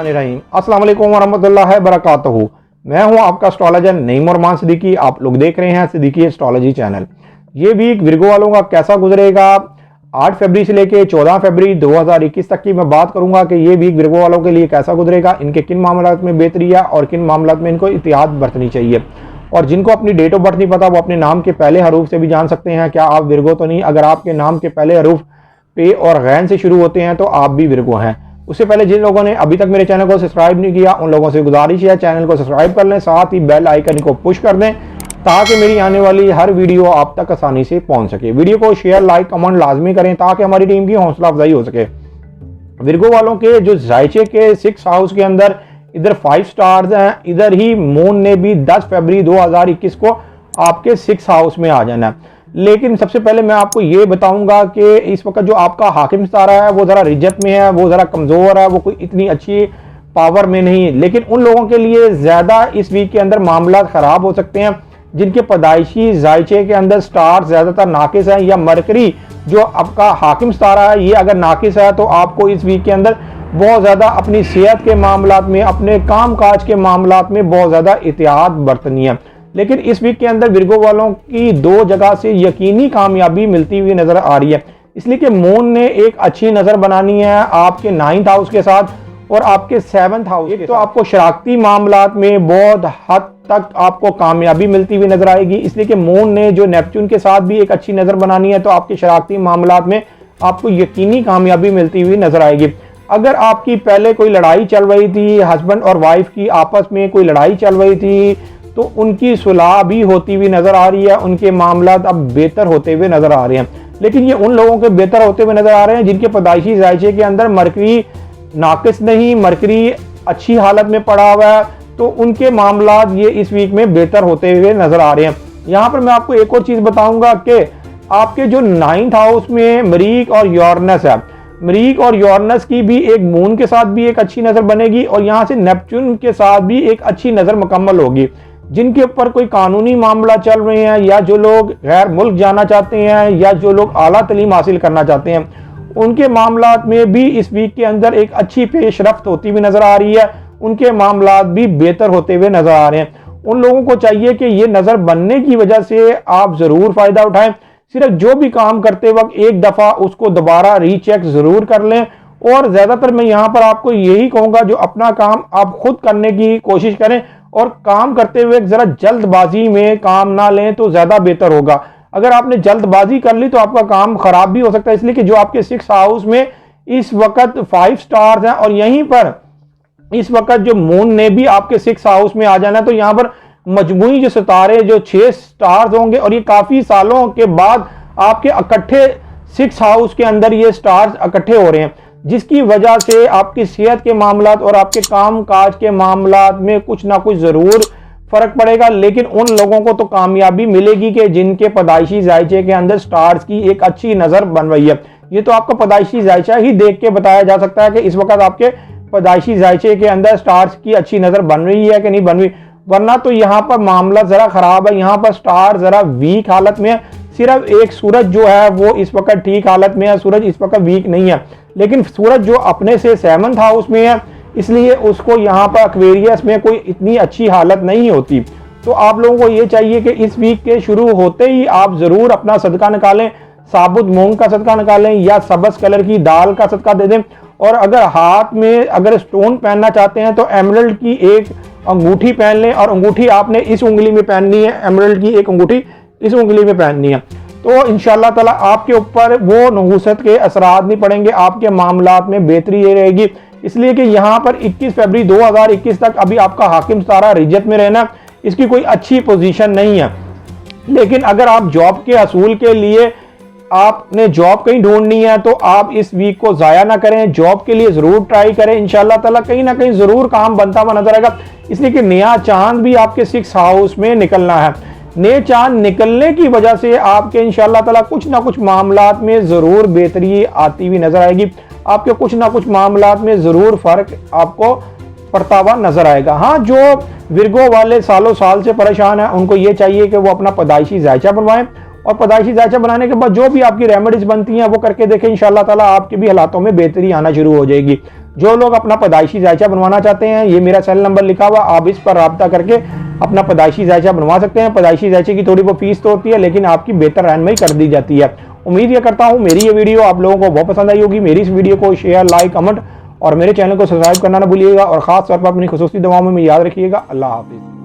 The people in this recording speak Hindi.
बिस्मिल्लाहिर्रहमानिर्रहीम। अस्सलाम वालेकुम वरहमतुल्लाहि वबरकातुहू। मैं हूं आपका एस्ट्रोलॉजर नईम उरमान सिद्दीकी। आप लोग देख रहे हैं सिद्दीकी एस्ट्रोलॉजी चैनल। ये वीक विर्गो वालों का कैसा गुजरेगा, 8 फरवरी से लेकर 14 फरवरी 2021 तक की मैं बात करूंगा कि ये वीक विर्गो वालों के लिए कैसा गुजरेगा, इनके किन मामलात में बेहतरी है और किन मामलात में इनको एहतियात बरतनी चाहिए। और जिनको अपनी डेट ऑफ बर्थ नहीं पता वो अपने नाम के पहले हरूफ से भी जान सकते हैं क्या आप विर्गो तो नहीं। अगर आपके नाम के पहले हरूफ पे और गैन से शुरू होते हैं तो आप भी विर्गो हैं। उससे पहले जिन लोगों ने अभी तक मेरे चैनल को सब्सक्राइब नहीं किया उन लोगों से गुजारिश है चैनल को सब्सक्राइब कर लें, साथ ही बेल आइकन को पुश कर दें ताकि मेरी आने वाली हर वीडियो आप तक आसानी से पहुंच सके। वीडियो को शेयर लाइक कमेंट लाजमी करें ताकि हमारी टीम की हौसला अफजाई हो सके। विर्गो वालों के जो जायचे के 6 हाउस के अंदर इधर 5 स्टार्स हैं, इधर ही मून ने भी 10 फरवरी 2021 को आपके 6 हाउस में आ जाना है। लेकिन सबसे पहले मैं आपको ये बताऊंगा कि इस वक्त जो आपका हाकिम सितारा है वो ज़रा रिजत में है, वो ज़रा कमज़ोर है, वो कोई इतनी अच्छी पावर में नहीं है। लेकिन उन लोगों के लिए ज़्यादा इस वीक के अंदर मामला ख़राब हो सकते हैं जिनके पैदाइशी जायचे के अंदर स्टार ज़्यादातर नाकिस है, या मरकरी जो आपका हाकिम सितारा है ये अगर नाकिस है तो आपको इस वीक के अंदर बहुत ज़्यादा अपनी सेहत के मामलात में, अपने काम काज के मामलात में बहुत ज़्यादा एहतियात बरतनी है। लेकिन इस वीक के अंदर विर्गो वालों की 2 जगह से यकीनी कामयाबी मिलती हुई नजर आ रही है, इसलिए कि मून ने एक अच्छी नज़र बनानी है आपके 9th हाउस के साथ और आपके 7th हाउस। तो आपको शराकती मामलात में बहुत हद तक आपको कामयाबी मिलती हुई नजर आएगी, इसलिए कि मून ने जो नेपच्यून के साथ भी एक अच्छी नज़र बनानी है तो आपके शराकती मामलात में आपको यकीनी कामयाबी मिलती हुई नजर आएगी। अगर आपकी पहले कोई लड़ाई चल रही थी, हस्बैंड और वाइफ की आपस में कोई लड़ाई चल रही थी, तो उनकी सुलह भी होती हुई नजर आ रही है, उनके मामलात अब बेहतर होते हुए नजर आ रहे हैं। लेकिन ये उन लोगों के बेहतर होते हुए नजर आ रहे हैं जिनके पैदाइशी जायचे के अंदर मरकरी नाकिस नहीं, मरकरी अच्छी हालत में पड़ा हुआ है, तो उनके मामलात ये इस वीक में बेहतर होते हुए नजर आ रहे हैं। यहाँ पर मैं आपको एक और चीज बताऊंगा कि आपके जो 9th हाउस में मरीख और यूरेनस है, मरीख और यूरेनस की भी एक मून के साथ भी एक अच्छी नजर बनेगी और यहाँ से नेपच्यून के साथ भी एक अच्छी नजर मुकम्मल होगी। जिनके ऊपर कोई कानूनी मामला चल रहे हैं, या जो लोग गैर मुल्क जाना चाहते हैं, या जो लोग आला तलीम हासिल करना चाहते हैं, उनके मामलात में भी इस वीक के अंदर एक अच्छी पेशरफ्त होती हुई नजर आ रही है, उनके मामलात भी बेहतर होते हुए नजर आ रहे हैं। उन लोगों को चाहिए कि ये नजर बनने की वजह से आप जरूर फायदा उठाएं। सिर्फ जो भी काम करते वक्त एक दफा उसको दोबारा रीचेक जरूर कर लें। और ज्यादातर मैं यहाँ पर आपको यही कहूंगा जो अपना काम आप खुद करने की कोशिश करें और काम करते हुए जरा जल्दबाजी में काम ना लें तो ज्यादा बेहतर होगा। अगर आपने जल्दबाजी कर ली तो आपका काम खराब भी हो सकता है, इसलिए कि जो आपके 6 हाउस में इस वक्त 5 स्टार्स हैं और यहीं पर इस वक्त जो मून ने भी आपके 6 हाउस में आ जाना है, तो यहाँ पर मजमूई जो सितारे जो 6 स्टार्स होंगे और ये काफी सालों के बाद आपके इकट्ठे 6 हाउस के अंदर ये स्टार्स इकट्ठे हो रहे हैं, जिसकी वजह से आपकी सेहत के मामलात और आपके काम काज के मामलात में कुछ ना कुछ जरूर फर्क पड़ेगा। लेकिन उन लोगों को तो कामयाबी मिलेगी कि जिनके पैदाइशी जायचे के अंदर स्टार्स की एक अच्छी नजर बन रही है। ये तो आपका पैदाइशी जायचा ही देख के बताया जा सकता है कि इस वक्त आपके पैदाइशी जायचे के अंदर स्टार्स की अच्छी नजर बन रही है कि नहीं बन रही, वरना तो यहाँ पर मामला जरा खराब है। यहाँ पर स्टार जरा वीक हालत में है, सिर्फ एक सूरज जो है वो इस वक्त ठीक हालत में है, सूरज इस वक्त वीक नहीं है, लेकिन सूरज जो अपने से 7th हाउस में है इसलिए उसको यहाँ पर एक्वेरियस में कोई इतनी अच्छी हालत नहीं होती। तो आप लोगों को ये चाहिए कि इस वीक के शुरू होते ही आप जरूर अपना सदका निकालें, साबुत मूंग का सदका निकालें या सबस कलर की दाल का सदका दे दें। और अगर हाथ में अगर स्टोन पहनना चाहते हैं तो एमरल्ड की एक अंगूठी पहन लें, और अंगूठी आपने इस उंगली में पहननी है, एमरल्ड की एक अंगूठी इस उंगली में पहननी है। तो इंशाअल्लाह ताला आपके ऊपर वो नहूसत के असरात नहीं पड़ेंगे, आपके मामलात में बेहतरी ये रहेगी। इसलिए कि यहाँ पर 21 फरवरी 2021 तक अभी आपका हाकिम सितारा रिजत में रहना, इसकी कोई अच्छी पोजीशन नहीं है। लेकिन अगर आप जॉब के असूल के लिए आपने जॉब कहीं ढूंढनी है तो आप इस वीक को जाया ना करें, जॉब के लिए जरूर ट्राई करें। इंशाअल्लाह ताला कहीं ना कहीं जरूर काम बनता हुआ नजर आएगा, इसलिए कि नया चांद भी आपके 6 हाउस में निकलना है। नए चांद निकलने की वजह से आपके इंशाअल्लाह ताला कुछ ना कुछ मामलात में जरूर बेहतरी आती हुई नजर आएगी, आपके कुछ ना कुछ मामलात में जरूर फर्क आपको पड़ता हुआ नजर आएगा। हाँ, जो विर्गो वाले सालों साल से परेशान है उनको ये चाहिए कि वो अपना पैदाइशी जायचा बनवाएं, और पैदाइशी जायचा बनाने के बाद जो भी आपकी रेमेडीज बनती हैं वो करके देखें, इंशाअल्लाह ताला आपके भी हालातों में बेहतरी आना शुरू हो जाएगी। जो लोग अपना पैदाइशी जायचा बनवाना चाहते हैं, ये मेरा सेल नंबर लिखा हुआ, आप इस पर रब्ता करके अपना पैदाइशी जायचा बनवा सकते हैं। पैदाइशी जायचे की थोड़ी बहुत फीस तो होती है, लेकिन आपकी बेहतर रहनुमाई कर दी जाती है। उम्मीद ये करता हूँ मेरी ये वीडियो आप लोगों को बहुत पसंद आई होगी। मेरी इस वीडियो को शेयर, लाइक, कमेंट और मेरे चैनल को सब्सक्राइब करना ना भूलिएगा और खास तौर पर अपनी खुसूसी दुआओं में याद रखिएगा। अल्लाह हाफिज़।